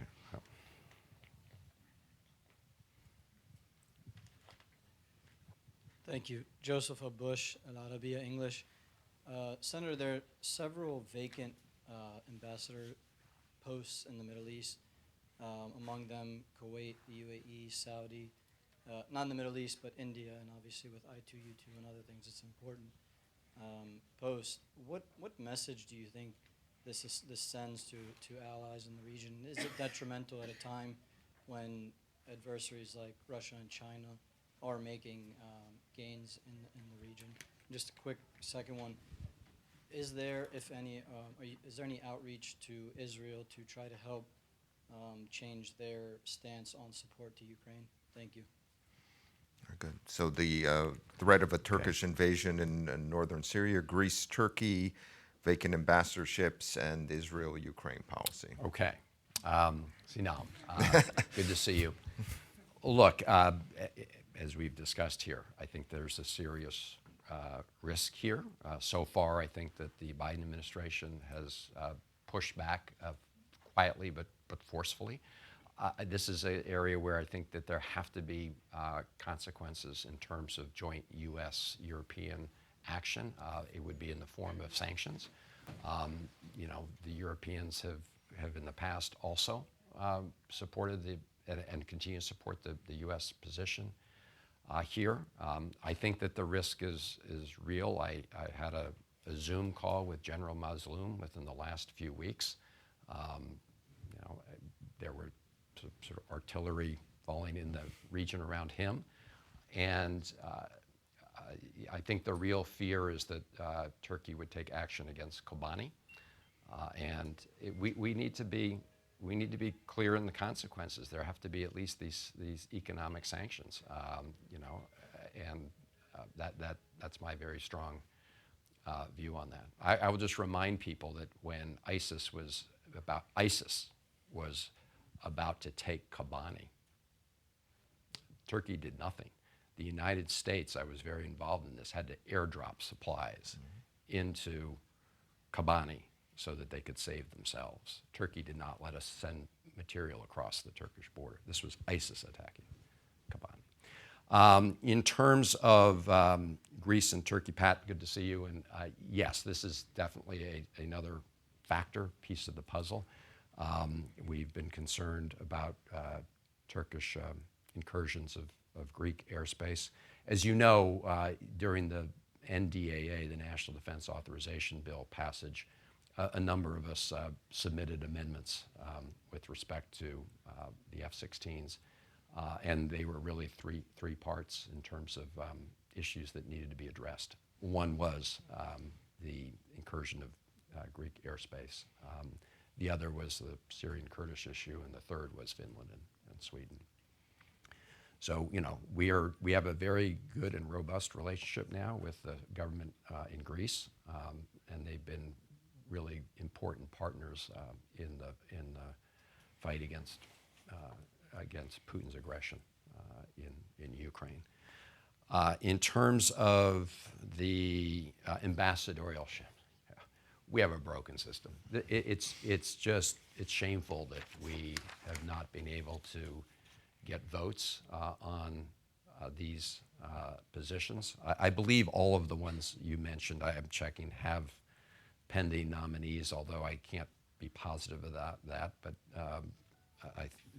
[SPEAKER 12] Thank you. Joseph Bush, Al Arabiya, English. Senator, there are several vacant ambassador posts in the Middle East, among them Kuwait, the UAE, Saudi, not in the Middle East, but India, and obviously with I2U2 and other things, it's an important post. What message do you think this sends to allies in the region? Is it detrimental at a time when adversaries like Russia and China are making gains in the region? Just a quick second one. Is there, if any, is there any outreach to Israel to try to help change their stance on support to Ukraine? Thank you.
[SPEAKER 1] Very good. So the threat of a Turkish invasion in northern Syria, Greece, Turkey, vacant ambassadorships, and Israel-Ukraine policy.
[SPEAKER 2] Okay. Sinam, good to see you. Look, as we've discussed here, I think there's a serious risk here. So far, I think that the Biden administration has pushed back quietly but forcefully. This is an area where I think that there have to be consequences in terms of joint U.S.-European action. It would be in the form of sanctions. You know, the Europeans have in the past also supported and continue to support the U.S. position here. I think that the risk is real. I had a Zoom call with General Mazloum within the last few weeks. You know, there were sort of artillery falling in the region around him, and I think the real fear is that Turkey would take action against Kobani, and we need to be clear in the consequences. There have to be at least these economic sanctions, you know, and that's my very strong view on that. I will just remind people that when ISIS was about to take Kobani, Turkey did nothing. The United States, I was very involved in this, had to airdrop supplies into Kobani so that they could save themselves. Turkey did not let us send material across the Turkish border. This was ISIS attacking Kobani. In terms of Greece and Turkey, Pat, good to see you. And yes, this is definitely another factor, piece of the puzzle. We've been concerned about Turkish incursions of Greek airspace. As you know, during the NDAA, the National Defense Authorization Bill passage, a number of us submitted amendments with respect to the F-16s, and they were really three parts in terms of issues that needed to be addressed. One was the incursion of Greek airspace. The other was the Syrian Kurdish issue, and the third was Finland and Sweden. So, you know, we have a very good and robust relationship now with the government in Greece, and they've been really important partners in the fight against Putin's aggression in Ukraine. In terms of the ambassadorial ship, we have a broken system. It's shameful that we have not been able to get votes on these positions. I believe all of the ones you mentioned, I am checking, have pending nominees, although I can't be positive about that.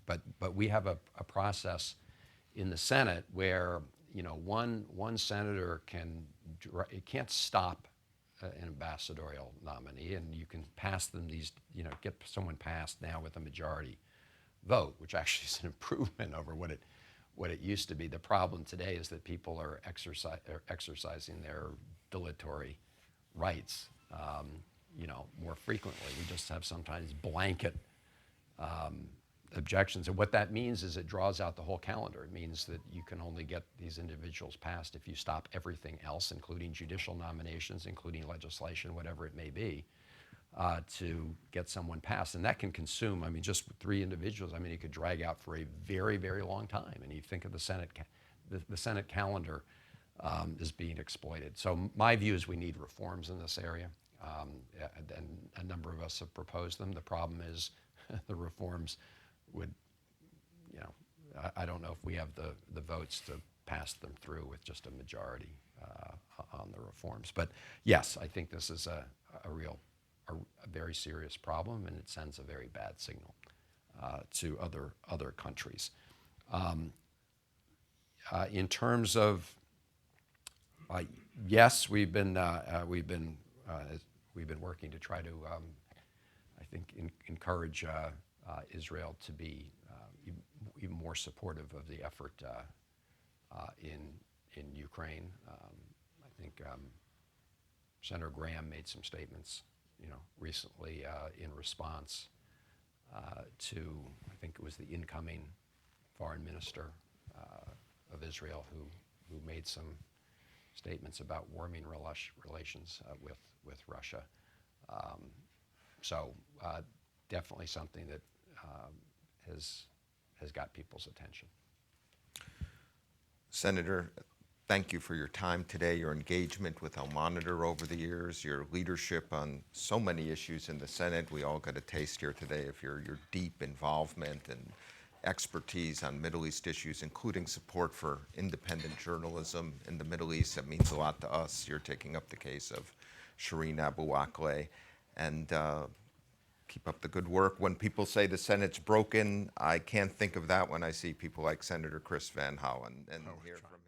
[SPEAKER 2] But we have a process in the Senate where, you know, one senator can't stop an ambassadorial nominee, and you can pass them these, you know, get someone passed now with a majority vote, which actually is an improvement over what it used to be. The problem today is that people are exercising their dilatory rights, you know, more frequently. We just have sometimes blanket objections, and what that means is it draws out the whole calendar. It means that you can only get these individuals passed if you stop everything else, including judicial nominations, including legislation, whatever it may be. to get someone passed. And that can consume, I mean, just with 3 individuals, I mean, it could drag out for a very, very long time. And you think of the Senate, the Senate calendar is being exploited. So my view is we need reforms in this area. And a number of us have proposed them. The problem is the reforms would, you know, I don't know if we have the votes to pass them through with just a majority on the reforms. But yes, I think this is a very serious problem, and it sends a very bad signal to other countries. In terms of yes, we've been working to try to, I think, encourage Israel to be even more supportive of the effort in Ukraine. I think Senator Graham made some statements, you know, recently in response to, I think it was the incoming foreign minister of Israel who made some statements about warming relations with Russia. So definitely something that has got people's attention.
[SPEAKER 1] Senator, thank you for your time today, your engagement with Al-Monitor over the years, your leadership on so many issues in the Senate. We all got a taste here today of your deep involvement and expertise on Middle East issues, including support for independent journalism in the Middle East. That means a lot to us. You're taking up the case of Shireen Abu Akleh. And keep up the good work. When people say the Senate's broken, I can't think of that when I see people like Senator Chris Van Hollen and hear from him.